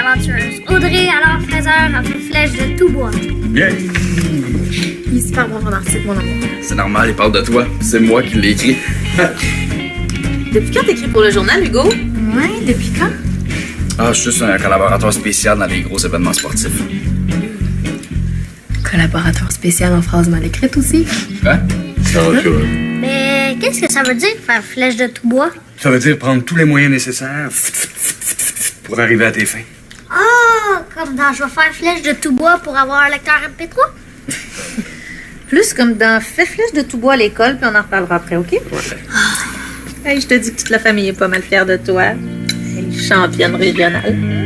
aventureuse. Audrey, alors fraiseur, a fait flèche de tout bois. Bien. Il est super bon ton article, mon amour. C'est normal, il parle de toi. C'est moi qui l'ai écrit. Depuis quand t'écris pour le journal, Hugo? Ouais, depuis quand? Ah, je suis juste un collaborateur spécial dans les gros événements sportifs. Collaborateur spécial en phrase mal écrite aussi. Hein? Mais qu'est-ce que ça veut dire, faire flèche de tout bois? Ça veut dire prendre tous les moyens nécessaires pour arriver à tes fins. Ah, comme dans je vais faire flèche de tout bois pour avoir un lecteur MP3? Plus comme dans fais flèche de tout bois à l'école, puis on en reparlera après, OK? Ouais. Hey, je te dis que toute la famille est pas mal fière de toi. Elle est championne régionale.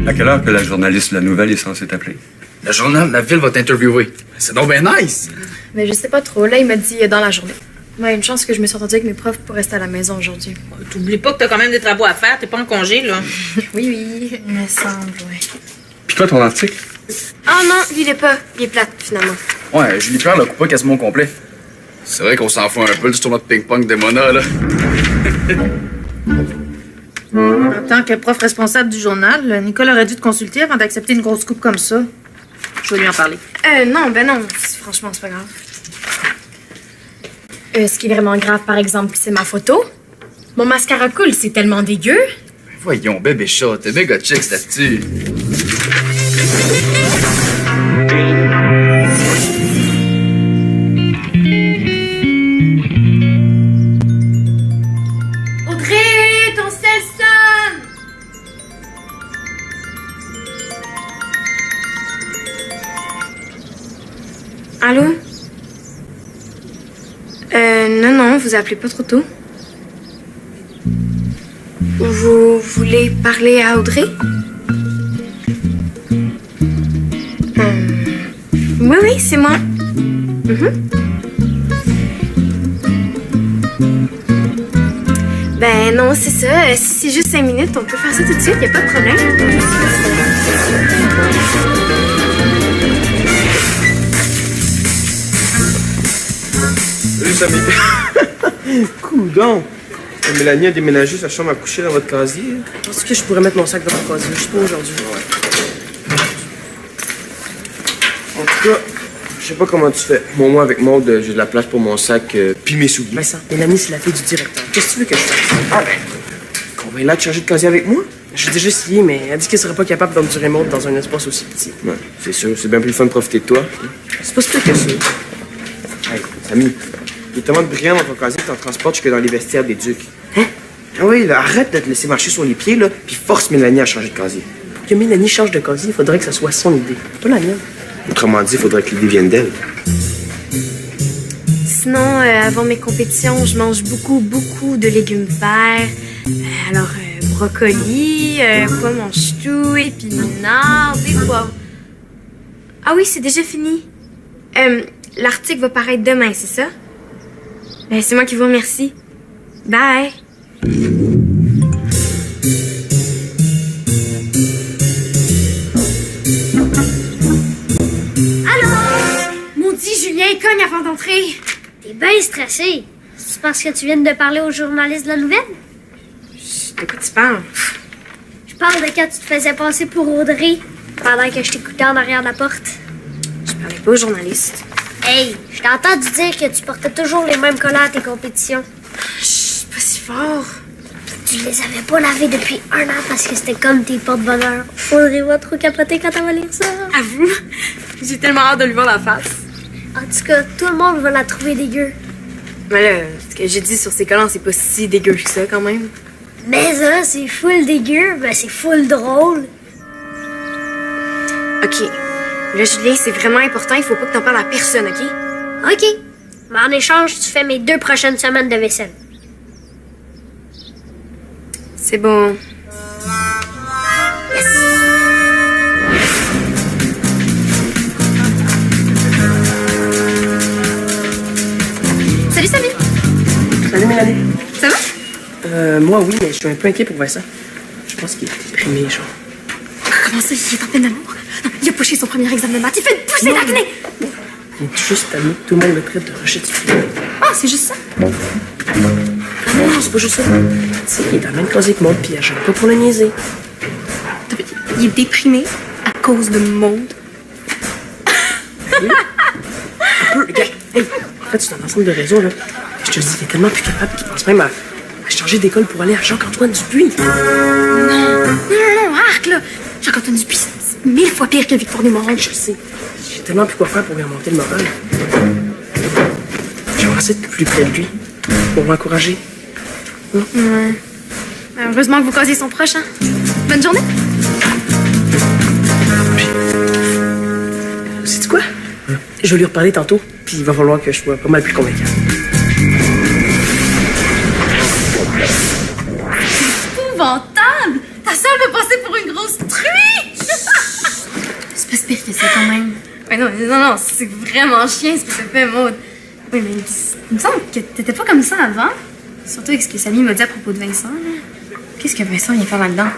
À quelle heure que la journaliste de La Nouvelle est censée t'appeler? Le journal, la ville va t'interviewer. C'est donc bien nice! Mais je sais pas trop. Là, il m'a dit dans la journée. Ouais, une chance que je me suis entendue avec mes profs pour rester à la maison aujourd'hui. T'oublies pas que t'as quand même des travaux à faire. T'es pas en congé, là. Oui, il me semble, ouais. Puis toi, ton article? Ah non, il est pas. Il est plate, finalement. Ouais, Julie Pierre l'a coupé quasiment au complet. C'est vrai qu'on s'en fout un peu du tournoi de ping-pong des Mona, là. En tant que prof responsable du journal, Nicole aurait dû te consulter avant d'accepter une grosse coupe comme ça. Je vais lui en parler. Non, non. Franchement, c'est pas grave. Ce qui est vraiment grave, par exemple, c'est ma photo. Mon mascara coule, c'est tellement dégueu. Voyons, bébé chat, t'es méga chicks là-dessus. Audrey, ton sel sonne! Allô? Non, vous appelez pas trop tôt. Vous voulez parler à Audrey? Oui, c'est moi. Ben non, c'est ça. Si c'est juste 5 minutes, on peut faire ça tout de suite, y a pas de problème. Salut, Samy. Coudon. Mélanie a déménagé sa chambre à coucher dans votre casier. Est-ce que je pourrais mettre mon sac dans mon casier? Juste pas aujourd'hui. En tout cas, je sais pas comment tu fais. Moi, avec Maud, j'ai de la place pour mon sac puis mes souliers. Vincent, Mélanie, c'est la fille du directeur. Qu'est-ce que tu veux que je fasse? Ah ben, qu'on va là te changer de casier avec moi? J'ai déjà essayé, mais elle dit qu'elle serait pas capable d'endurer Maud dans un espace aussi petit. Ouais, c'est sûr. C'est bien plus fun de profiter de toi. C'est pas si pire que ça. Hey, Samy, il est tellement brillant dans ton casier que t'en transportes jusque dans les vestiaires des ducs. Hein? Ah oui, là, arrête de te laisser marcher sur les pieds, là, puis force Mélanie à changer de casier. Pour que Mélanie change de casier, il faudrait que ça soit son idée, pas la mienne. Autrement dit, il faudrait que l'idée vienne d'elle. Sinon, avant mes compétitions, je mange beaucoup de légumes verts. Alors, brocoli, pommes en ch'tou, épinards, des poivrons. Ah oui, c'est déjà fini. L'article va paraître demain, c'est ça? Ben, c'est moi qui vous remercie. Bye! Allô? Maudit, Julien, il cogne avant d'entrer. T'es bien stressé. C'est parce que tu viens de parler aux journalistes de La Nouvelle? De quoi tu parles? Je parle de quand tu te faisais passer pour Audrey pendant que je t'écoutais en arrière de la porte. Je parlais pas aux journalistes. Hey, je t'ai entendu dire que tu portais toujours les mêmes collants à tes compétitions. Chut, pas si fort. Tu les avais pas lavés depuis 1 an parce que c'était comme tes porte-bonheur. Audrey va trop capoter quand elle va lire ça. Avoue, j'ai tellement hâte de lui voir la face. En tout cas, tout le monde va la trouver dégueu. Mais là, ce que j'ai dit sur ses collants, c'est pas si dégueu que ça, quand même. Mais ça, c'est full dégueu, ben c'est full drôle. OK. Là, Julien, c'est vraiment important. Il faut pas que t'en parles à personne, OK? OK. Mais en échange, tu fais mes 2 prochaines semaines de vaisselle. C'est bon. Yes! Salut, Samy! Salut, Mélanie. Ça va? Moi, oui, mais je suis un peu inquiet pour Vincent. Je pense qu'il est déprimé, genre. Comment ça, il est en peine d'amour? Non, il a poché son premier examen de maths. Il fait une poussée d'acné! Il est juste admis que tout le monde le traite de rejet du film. Ah, c'est juste ça? Non, c'est pas juste ça. Tu sais, il est dans le même casier que moi, puis il agit pas pour le niaiser. Il est déprimé à cause de Maud. Un peu, regarde. Hey, en fait, c'est un ensemble de raisons, là. Je te le dis, il est tellement plus capable qu'il pense même à changer d'école pour aller à Jacques-Antoine Dupuis. Non, arc, là. Jacques-Antoine Dupuis, c'est 1000 fois pire que Victor Desmoronges. Je sais. J'ai tellement plus quoi faire pour lui remonter le moral. J'aimerais essayer de plus près de lui, pour l'encourager. Ouais. Heureusement que vous causez son proche, hein. Bonne journée. Sais-tu quoi? Je vais lui reparler tantôt, puis il va falloir que je sois pas mal plus convaincant. Épouvantable! Ta sœur veut passer pour une grosse truie! C'est pas si pire que ça, quand même. Ouais, non, c'est vraiment chien ce que ça fait, Maud. Oui, mais il me semble que t'étais pas comme ça avant. Surtout avec ce que Samy m'a dit à propos de Vincent, là. Qu'est-ce que Vincent vient faire là-dedans?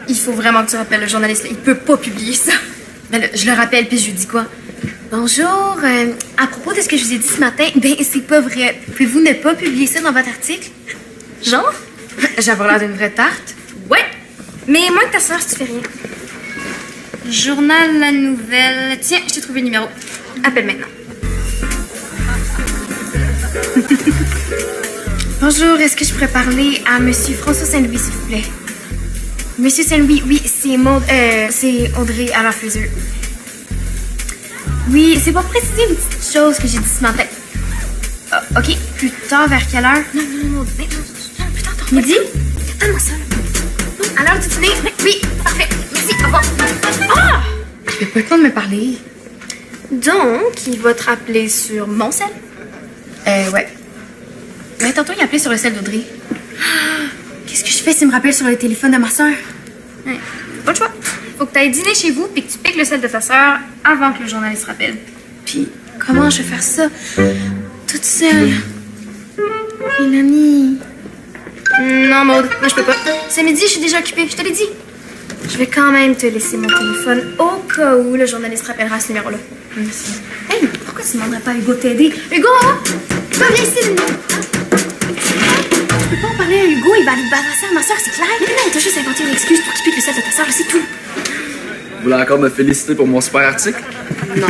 Il faut vraiment que tu rappelles le journaliste, là. Il peut pas publier ça. Ben là, je le rappelle, puis je lui dis quoi? Bonjour, à propos de ce que je vous ai dit ce matin, ben c'est pas vrai. Pouvez-vous ne pas publier ça dans votre article? Genre? J'avais l'air d'une vraie tarte. Ouais! Mais moins que ta soeur si tu fais rien. Journal La Nouvelle. Tiens, je t'ai trouvé le numéro. Appelle maintenant. Bonjour, est-ce que je pourrais parler à Monsieur François Saint-Louis, s'il vous plaît? Monsieur Saint-Louis, oui, c'est c'est Audrey à la Friseur. Oui, c'est pour préciser une petite chose que j'ai dit ce matin. Ah, ok, plus tard, vers quelle heure? Non, plus tard. Midi? Donne-moi ça. À l'heure du dîner? Oui, parfait. Merci, au revoir. Ah! Je n'ai pas le temps de me parler. Donc, il va te rappeler sur mon sel? Ouais. Mais tantôt, il a appelé sur le sel d'Audrey. Qu'est-ce que je fais s'il me rappelle sur le téléphone de ma soeur? Ouais, pas le choix. Faut que tu ailles dîner chez vous puis que tu piques le sel de ta soeur avant que le journaliste rappelle. Puis, comment je vais faire ça? Toute seule. Mélanie. Non, Maud, non, je peux pas. C'est midi, je suis déjà occupée, je te l'ai dit. Je vais quand même te laisser mon téléphone au cas où le journaliste rappellera à ce numéro-là. Merci. Hey, pourquoi tu ne demanderais pas à Hugo de t'aider? Hugo! Viens ici, tu peux pas en parler à Hugo, il va aller te bavasser à ma soeur, c'est clair? Non, t'as juste inventé une excuse pour qu'il pique le sel de ta soeur, c'est tout. Vous voulez encore me féliciter pour mon super article? Non.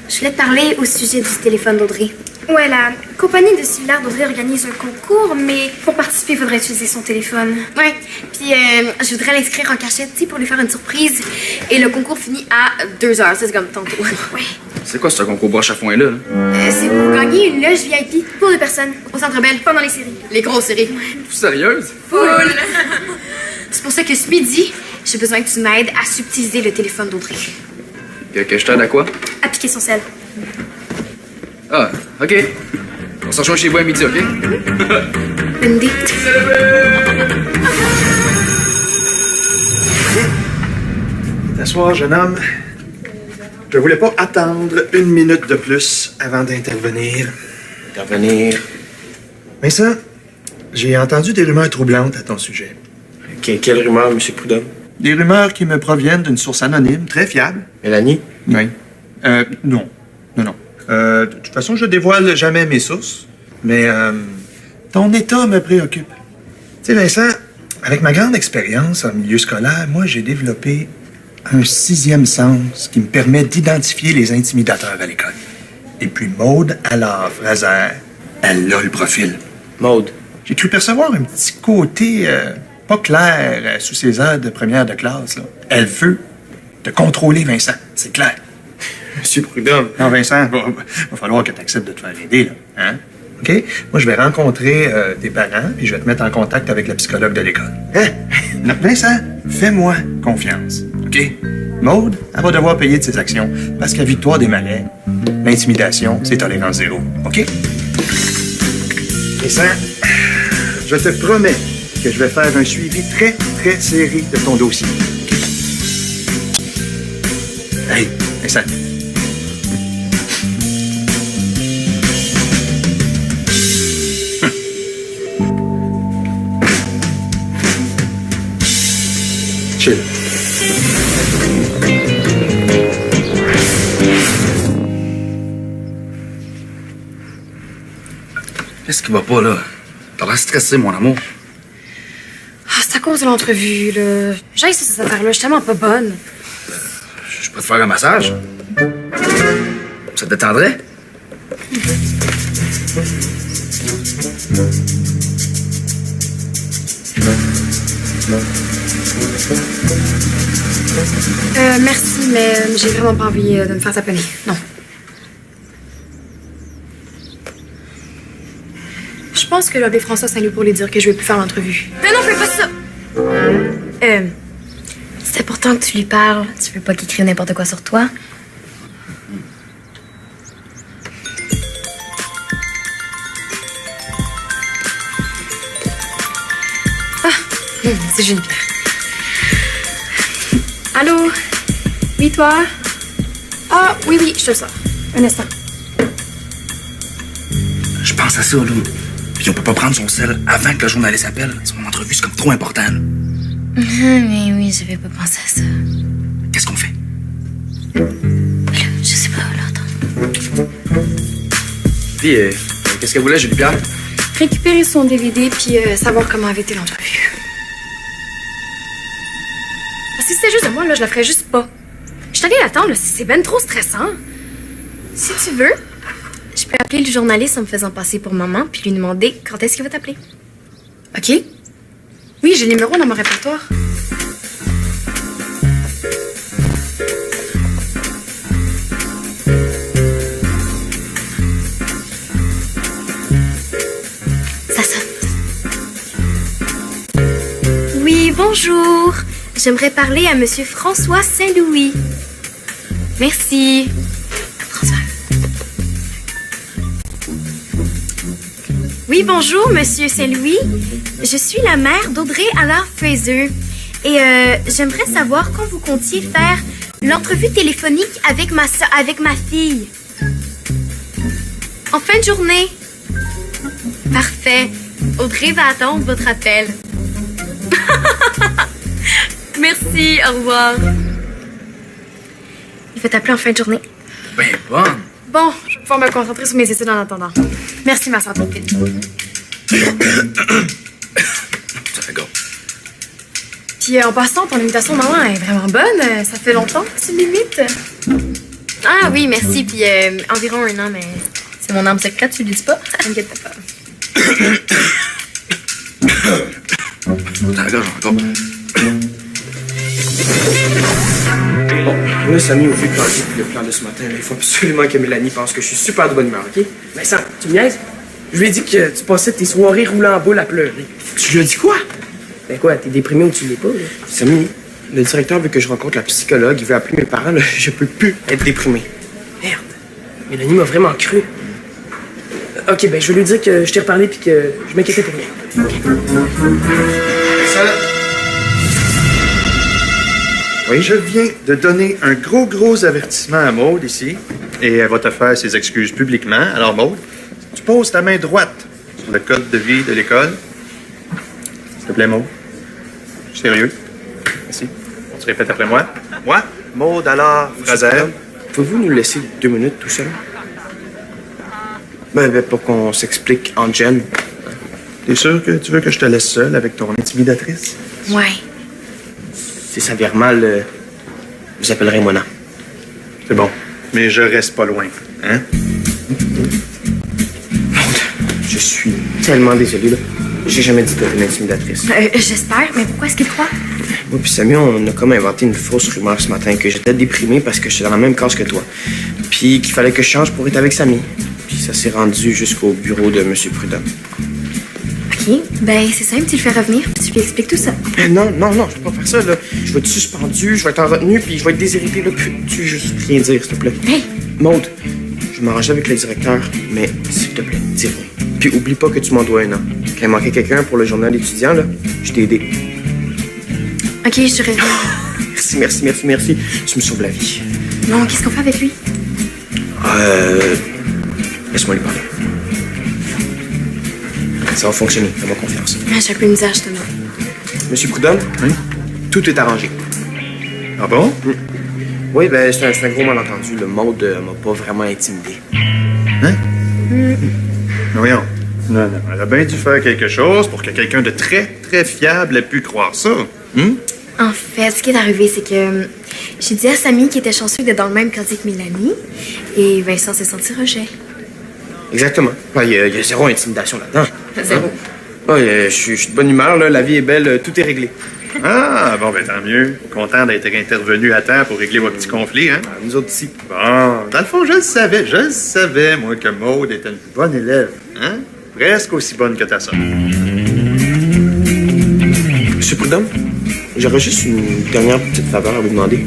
Je voulais te parler au sujet du téléphone d'Audrey. Ouais, la compagnie de cellulaire d'Audrey organise un concours, mais pour participer, il faudrait utiliser son téléphone. Ouais, puis je voudrais l'inscrire en cachette, tu sais, pour lui faire une surprise. Et le concours finit à 2h, c'est comme tantôt. Ouais. C'est quoi ce concours broche à foin là? C'est pour gagner une loge VIP pour 2 personnes au Centre Bell pendant les séries. Les grosses séries. Sérieuse? Full! C'est pour ça que ce midi, j'ai besoin que tu m'aides à subtiliser le téléphone d'Audrey. Que je t'aide à quoi? À piquer son sel. Ah, ok. On se rejoint chez vous à midi, ok? Bonne idée. T'asseoir, jeune homme. Je voulais pas attendre une minute de plus avant d'intervenir. Mais ça, j'ai entendu des rumeurs troublantes à ton sujet. Quelle rumeur, M. Prudhomme? Des rumeurs qui me proviennent d'une source anonyme, très fiable. Mélanie? Oui. Non. De toute façon, je dévoile jamais mes sources. Mais ton état me préoccupe. Tu sais, Vincent, avec ma grande expérience en milieu scolaire, moi, j'ai développé un 6e sens qui me permet d'identifier les intimidateurs à l'école. Et puis Maude, alors, Fraser, elle a le profil. Maude. J'ai cru percevoir un petit côté pas clair sous ses heures de première de classe. Là. Elle veut te contrôler, Vincent. C'est clair. M. Prudhomme. Non, Vincent, va falloir que tu acceptes de te faire aider, là. Hein? OK? Moi, je vais rencontrer tes parents, puis je vais te mettre en contact avec la psychologue de l'école. Hein? Non, Vincent, fais-moi confiance. OK? Maude, elle va devoir payer de ses actions, parce qu'à Victoire des Malais, l'intimidation, c'est tolérance zéro. OK? Vincent, je te promets que je vais faire un suivi très, très serré de ton dossier. OK? Hey, Vincent. Chill. Qu'est-ce qui va pas, là? T'as l'air stressé, mon amour. Ah, c'est à cause cause de l'entrevue, là. J'ai cette affaire-là, je suis tellement pas bonne. Je peux te faire un massage. Ça te détendrait? Merci, mais j'ai vraiment pas envie de me faire taponner. Non. Je pense que je vais appeler François Saint-Louis pour lui dire que je vais plus faire l'entrevue. Mais non, fais pas ça! C'est important que tu lui parles. Tu veux pas qu'il écrive n'importe quoi sur toi? Ah! C'est Juniper. Allô? Oui, toi? Ah, oui, je te le sors. Un instant. Je pense à ça, là. Puis on peut pas prendre son sel avant que le journaliste appelle. Son entrevue, c'est comme trop important, là. Mais oui, j'avais pas pensé à ça. Qu'est-ce qu'on fait? Je sais pas, là, attends. Puis, qu'est-ce qu'elle voulait, Julie Pierre? Récupérer son DVD puis savoir comment avait été l'entrevue. Si c'était juste de moi, là, je la ferais juste pas. Je suis allée l'attendre, là, c'est ben trop stressant. Si tu veux, je peux appeler le journaliste en me faisant passer pour maman puis lui demander quand est-ce qu'il va t'appeler. OK? Oui, j'ai le numéro dans mon répertoire. Ça sonne. Oui, bonjour. J'aimerais parler à Monsieur François Saint-Louis. Merci. François. Oui, bonjour, Monsieur Saint-Louis. Je suis la mère d'Audrey Allard Fraser. Et j'aimerais savoir quand vous comptiez faire l'entrevue téléphonique avec ma fille. En fin de journée. Parfait. Audrey va attendre votre appel. Merci, au revoir. Il va t'appeler en fin de journée. Ben bonne. Bon, je vais pouvoir me concentrer sur mes études en attendant. Merci, ma santé. Ça fait go. Puis en passant, ton imitation de maman est vraiment bonne. Ça fait longtemps que tu l'imites. Ah oui, merci. Puis environ 1 an, mais c'est mon arme secrète, tu le dis pas. T'inquiète pas. Ça gorge encore. Bon, là, Samy, au vu de penser le plan de ce matin, là, il faut absolument que Mélanie pense que je suis super de bonne humeur, OK? Vincent, tu me niaises? Je lui ai dit que tu passais tes soirées roulant en boule à pleurer. Tu lui as dit quoi? Ben quoi, t'es déprimé ou tu l'es pas, là? Samy, le directeur veut que je rencontre la psychologue. Il veut appeler mes parents, là. Je peux plus être déprimé. Merde. Mélanie m'a vraiment cru. OK, ben je vais lui dire que je t'ai reparlé puis que je m'inquiétais pour rien. Ça... Oui? Je viens de donner un gros avertissement à Maude ici. Et elle va te faire ses excuses publiquement. Alors, Maude, tu poses ta main droite sur le code de vie de l'école. S'il te plaît, Maude. Sérieux. Merci. Tu répètes après moi. Moi, Maude Allard Fraser. Pouvez-vous nous laisser 2 minutes tout seul? Ben, pour qu'on s'explique en Jen. T'es sûr que tu veux que je te laisse seule avec ton intimidatrice? Ouais. Si ça vire mal, vous appellerez Mona. C'est bon. Mais je reste pas loin. Hein? Je suis tellement désolé, là. J'ai jamais dit que t'étais une intimidatrice. J'espère, mais pourquoi est-ce qu'il croit? Moi puis Samy, on a comme inventé une fausse rumeur ce matin que j'étais déprimé parce que j'étais dans la même classe que toi. Puis qu'il fallait que je change pour être avec Samy. Puis ça s'est rendu jusqu'au bureau de M. Prudhomme. OK, ben c'est simple, tu le fais revenir, puis tu lui expliques tout ça. Non, je peux pas faire ça, là. Je vais être suspendu, je vais être en retenue, puis je vais être déshérité, là. Peux-tu juste rien dire, s'il te plaît? Hey! Maude, je m'arrangeais avec le directeur, mais s'il te plaît, dis rien. Puis oublie pas que tu m'en dois 1 an. Quand il manquait quelqu'un pour le journal étudiant, là, je t'ai aidé. OK, je te reviens. Merci. Tu me sauves la vie. Non, qu'est-ce qu'on fait avec lui? Laisse-moi lui parler. Ça va fonctionner, fais-moi confiance. J'ai un peu une misère, justement. Monsieur Prudhomme? Oui? Tout est arrangé. Ah bon? Oui, ben, c'est un gros malentendu. Le Maude m'a pas vraiment intimidé. Hein? Mais voyons. Non, elle a bien dû faire quelque chose pour que quelqu'un de très, très fiable ait pu croire ça. En fait, ce qui est arrivé, c'est que j'ai dit à Samy qu'il était chanceux d'être dans le même quartier que Mélanie, et Vincent s'est senti rejet. Exactement. Il y a zéro intimidation là-dedans. Zéro. Je suis de bonne humeur, là. La vie est belle, tout est réglé. Ah, bon, ben tant mieux. Content d'être intervenu à temps pour régler vos petits conflits, hein? Nous autres ici. Bon, dans le fond, je le savais, moi, que Maude était une bonne élève, hein? Presque aussi bonne que ta sœur. Monsieur Prudhomme, j'aurais juste une dernière petite faveur à vous demander.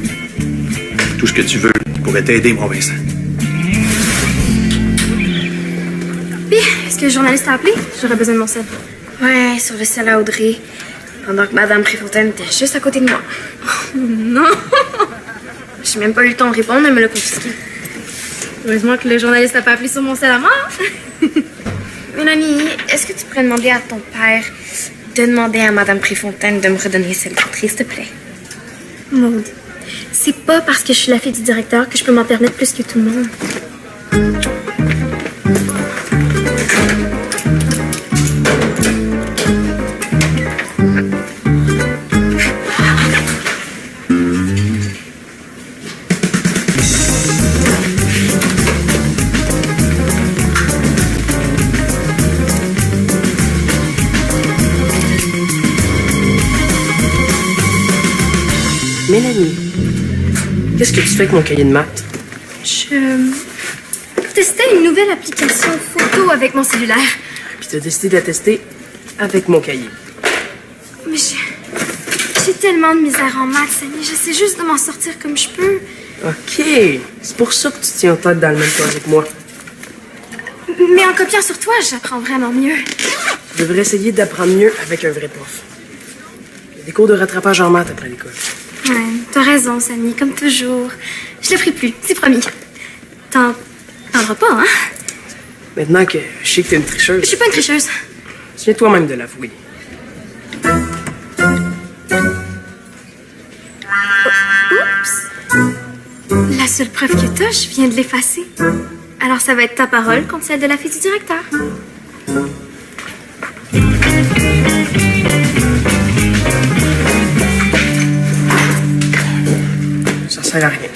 Tout ce que tu veux pourrait t'aider, mon Vincent. Puis, est-ce que le journaliste t'a appelé? J'aurais besoin de mon sel. Ouais, sur le sel à Audrey, pendant que Madame Préfontaine était juste à côté de moi. Non! J'ai même pas eu le temps de répondre, elle me l'a confisqué. Heureusement que le journaliste t'a pas appelé sur mon sel à moi. Mélanie, est-ce que tu pourrais demander à ton père de demander à Madame Préfontaine de me redonner celle d'Audrey, s'il te plaît? Maude, c'est pas parce que je suis la fille du directeur que je peux m'en permettre plus que tout le monde. Mélanie, qu'est-ce que tu fais avec mon cahier de maths? Je testais une nouvelle application photo avec mon cellulaire. Puis t'as décidé de la tester avec mon cahier. Mais j'ai tellement de misère en maths, Samy. J'essaie juste de m'en sortir comme je peux. OK, c'est pour ça que tu tiens tête dans le même closet que moi. Mais en copiant sur toi, j'apprends vraiment mieux. Tu devrais essayer d'apprendre mieux avec un vrai prof. Il y a des cours de rattrapage en maths après l'école. Ouais, t'as raison, Samy, comme toujours. Je le ferai plus, c'est promis. T'en parleras pas, hein? Maintenant que je sais que t'es une tricheuse, Je suis pas une tricheuse. tu viens toi-même de l'avouer. La seule preuve que t'as, je viens de l'effacer. Alors ça va être ta parole contre celle de la fille du directeur. Ça sert à rien.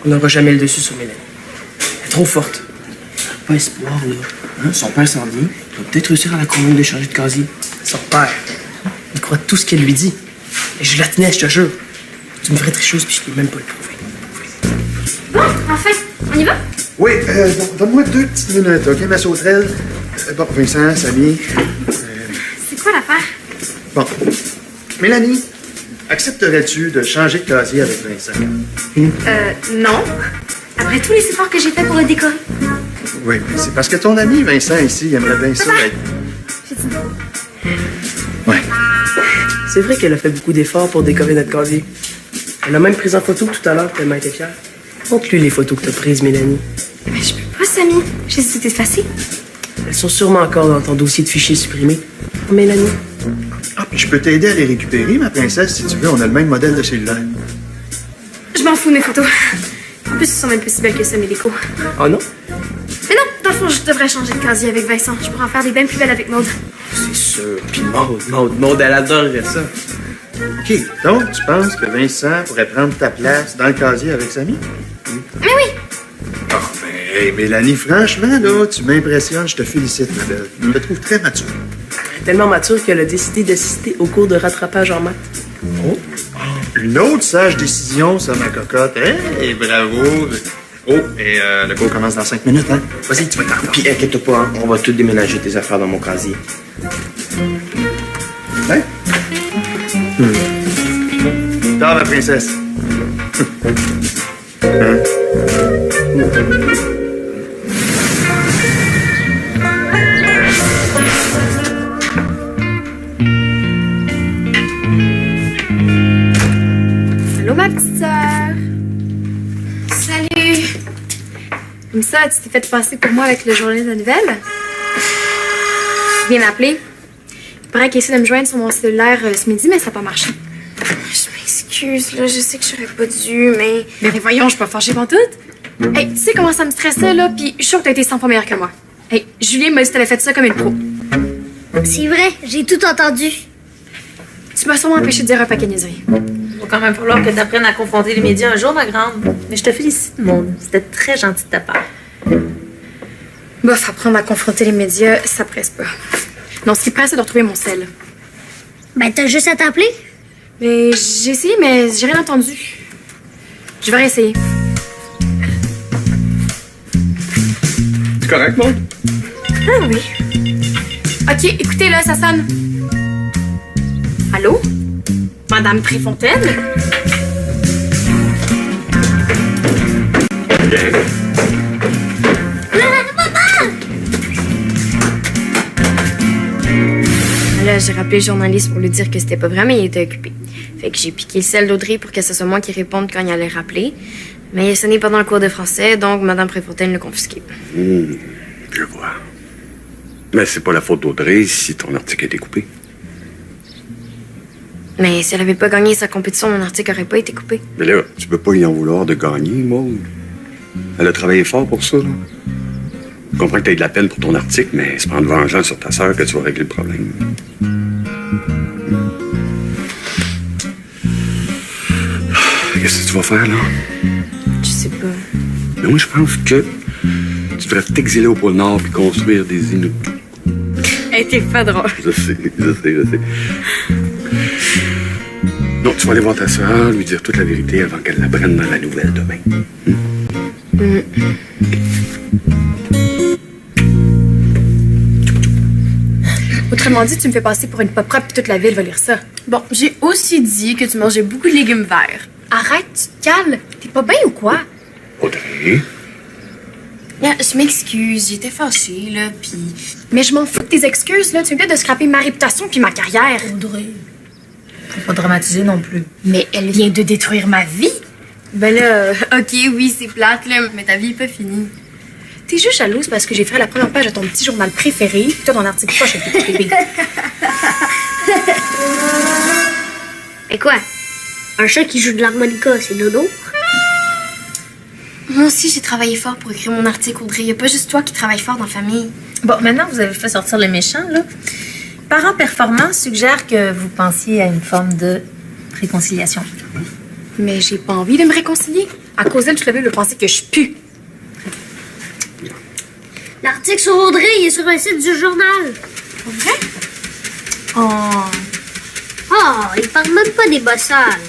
On n'aura jamais le dessus sur Mélanie. Elle est trop forte. Pas espoir, là. Hein? Son père s'en vient. Il va peut-être réussir à la convaincre de changer de casier. Son père, il croit tout ce qu'elle lui dit. Et je la tenais, je te jure. C'est une vraie tricheuse, puis je ne peux même pas le prouver. Bon, enfin, on y va? Oui, donne-moi 2 petites minutes, OK, ma sauterelle? Bon, Vincent, Samy. C'est quoi l'affaire? Bon. Mélanie, accepterais-tu de changer de casier avec Vincent? Non. Après tous les efforts que j'ai faits pour le décorer. Oui, mais c'est parce que ton ami Vincent ici, il aimerait bien ça être... J'ai dit non. Ouais. C'est vrai qu'elle a fait beaucoup d'efforts pour décorer notre casier. Elle a même pris en photo tout à l'heure, tellement elle était fière. Montre-lui les photos que t'as prises, Mélanie. Mais je peux pas, Samy. J'ai tout effacé. Elles sont sûrement encore dans ton dossier de fichiers supprimés. Oh, Mélanie. Ah, puis je peux t'aider à les récupérer, ma princesse, si tu veux. On a le même modèle de cellulaire. Je m'en fous de mes photos. En plus, elles sont même plus si belles que ça, mes décos. Oh non? Mais non, dans le fond, je devrais changer de casier avec Vincent. Je pourrais en faire des bien plus belles avec Maude. C'est sûr. Puis Maude, elle adorerait ça. OK, donc tu penses que Vincent pourrait prendre ta place dans le casier avec Samy? Mais oui! Ah, ben, hey, Mélanie, franchement, là, tu m'impressionnes. Je te félicite, ma belle. Je te trouve très mature. Elle est tellement mature qu'elle a décidé d'assister au cours de rattrapage en maths. Oh! Une autre sage décision, ça, ma cocotte. Hey, bravo! Oh, et le cours commence dans 5 minutes, hein? Vas-y, tu vas être en retard. Puis inquiète-toi pas, hein, on va tout déménager tes affaires dans mon casier. Hein? Tard, ma princesse. Hein? Allô, ma petite sœur. Salut. Comme ça, tu t'es fait passer pour moi avec le journal de nouvelles? Bien appelé. Il paraît qu'il essaie de me joindre sur mon cellulaire ce midi, mais ça n'a pas marché. Je m'excuse, là. Je sais que j'aurais pas dû, mais... Mais voyons, je suis pas fâchée pour tout. Hey, tu sais comment ça me stressait, là? Puis je suis sûre que t'as été 100 fois meilleure que moi. Hey, Julien m'a dit que t'avais fait ça comme une pro. C'est vrai, j'ai tout entendu. Tu m'as sûrement empêché de dire un paquet de niaiseries. Il va quand même falloir que tu apprennes à confronter les médias un jour, ma grande. Mais je te félicite, Maud. C'était très gentil de ta part. Bof, apprendre à confronter les médias, ça presse pas. Non, ce qui presse, c'est de retrouver mon sel. Ben, t'as juste à t'appeler. Mais j'ai essayé, mais j'ai rien entendu. Je vais réessayer. C'est correct, Maud? Ah oui. OK, écoutez, là, ça sonne. Allô? Madame Préfontaine? Bien. Là, j'ai rappelé le journaliste pour lui dire que c'était pas vrai, mais il était occupé. Fait que j'ai piqué le sel d'Audrey pour que ce soit moi qui réponde quand il allait rappeler. Mais ce n'est pas dans le cours de français, donc Madame Préfontaine l'a confisqué. Je vois. Mais c'est pas la faute d'Audrey si ton article a été coupé. Mais si elle avait pas gagné sa compétition, mon article aurait pas été coupé. Mais là, tu peux pas y en vouloir de gagner, Maud. Elle a travaillé fort pour ça, là. Je comprends que t'aies de la peine pour ton article, mais c'est pas en te vengeant sur ta sœur que tu vas régler le problème. Qu'est-ce que tu vas faire, là? Je sais pas. Mais moi, je pense que tu devrais t'exiler au pôle Nord puis construire des Inuits. Elle était pas drôle. Je sais. Non, tu vas aller voir ta sœur, lui dire toute la vérité avant qu'elle la prenne dans la nouvelle demain. Autrement dit, tu me fais passer pour une pas propre puis toute la ville va lire ça. Bon, j'ai aussi dit que tu mangeais beaucoup de légumes verts. Arrête, tu te calmes. T'es pas bien ou quoi? Audrey? Là, je m'excuse, j'étais fâchée, là, pis... Mais je m'en fous de tes excuses, là. Tu viens de scraper ma réputation puis ma carrière. Audrey, faut pas dramatiser non plus. Mais elle vient de détruire ma vie. Ben là, OK, oui, c'est plate, là, mais ta vie est pas finie. T'es juste jalouse parce que j'ai fait la première page de ton petit journal préféré, puis toi, ton article poche avec tes bébés. Et quoi? Un chat qui joue de l'harmonica, c'est dodo? Moi aussi, j'ai travaillé fort pour écrire mon article, Audrey. Y a pas juste toi qui travaille fort dans la famille. Bon, maintenant, vous avez fait sortir le méchant, là. Parents performants suggèrent que vous pensiez à une forme de réconciliation. Mais j'ai pas envie de me réconcilier. À cause d'elle, tu l'avais le penser que je pue. L'article sur Audrey, il est sur le site du journal. Vrai? Oh. Oh, il parle même pas des bossales.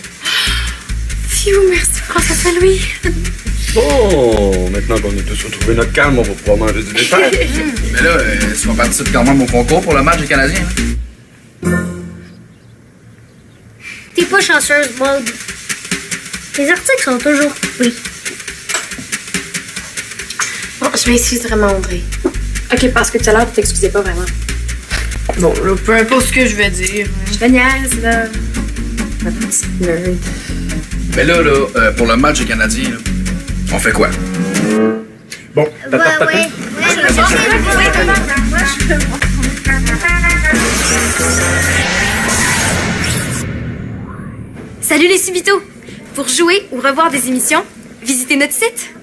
Phew, merci François Saint-Louis. Bon, maintenant qu'on est tous retrouvés notre calme, on va pouvoir manger du dessert. Mais là, tu vas participer quand même au concours pour le match des Canadiens. Hein? T'es pas chanceuse, Maud. Les articles sont toujours coupés. Bon, je m'excuse vraiment, Audrey. OK, parce que tout à l'heure, tu t'excusais pas vraiment. Bon, là, peu importe ce que je vais dire. Je vais niaise, là. Ma petite nerd. Mais là, pour le match des Canadiens, là, on fait quoi? Bon, Ouais. Salut les Subitos! Pour jouer ou revoir des émissions, visitez notre site